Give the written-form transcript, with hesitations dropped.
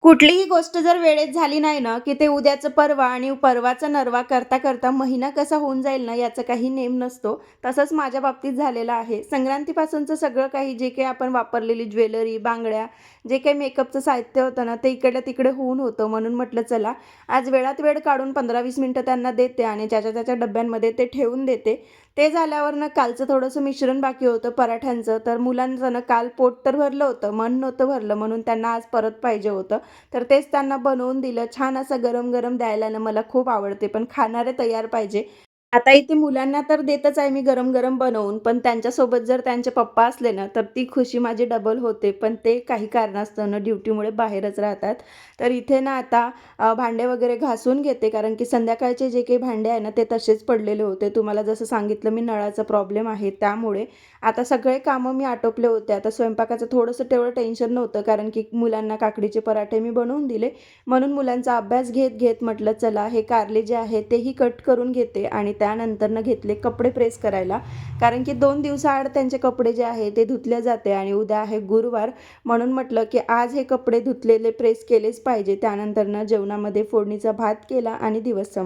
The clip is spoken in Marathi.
कुठलीही गोष्ट जर वेळेत झाली नाही ना, की ते उद्याचं परवा आणि परवाचा नरवा करता महिना कसा होऊन जाईल ना, याचा काही नेम नसतो. तसंच माझ्या बाबतीत झालेलं आहे. संक्रांतीपासूनचं सगळं काही जे काही आपण वापरलेली ज्वेलरी, बांगड्या, जे काही मेकअपचं साहित्य होतं ना, ते इकडल्या-तिकडे होऊन होतं. म्हणून म्हटलं चला, आज वेळात वेळ काढून 15-20 मिनिटं त्यांना देते आणि ज्याच्या त्याच्या डब्यांमध्ये ते ठेवून देते. ते झाल्यावर ना, कालचं थोडंसं मिश्रण बाकी होतं पराठ्यांचं, तर मुलांचं ना, काल पोट तर भरलं होतं, मन नव्हतं भरलं म्हणून त्यांना आज परत पाहिजे होतं. तर तेच त्यांना बनवून दिलं. छान असं गरम-गरम द्यायला ना मला खूप आवडते, पण खाणारे तयार पाहिजे. आता इथे मुलांना तर देतच आहे मी गरम-गरम बनवून, पण त्यांच्यासोबत जर त्यांचे पप्पा असले ना, तर ती खुशी माझी डबल होते. पण ते काही कारणास्तव ड्युटीमुळे बाहेरच राहतात. तर इथे ना आता भांडे वगैरे घासून घेते, कारण की संध्याकाळचे जे काही भांडे आहे ना, ते तसेच पडलेले होते. तुम्हाला जसं सांगितलं मी नळाचा प्रॉब्लेम आहे त्यामुळे. आता सगळे कामं मी आटोपले होते. आता स्वयंपाकाचं थोडंसं तेवढं टेन्शन नव्हतं, कारण की मुलांना काकडीचे पराठे मी बनवून दिले. म्हणून मुलांचा अभ्यास घेत म्हटलं चला हे कारले जे आहे तेही कट करून घेते आणि त्यानंतरनं घेतले कपडे प्रेस करायला. कारण की 2 दिवसाआड त्यांचे कपडे जे आहे ते धुतले जाते आणि उद्या आहे गुरुवार. म्हणून म्हटलं की आज हे कपडे धुतलेले प्रेस केलेच पाहिजे. त्यानंतरनं जेवणामध्ये फोडणीचा भात केला आणि दिवस संपला.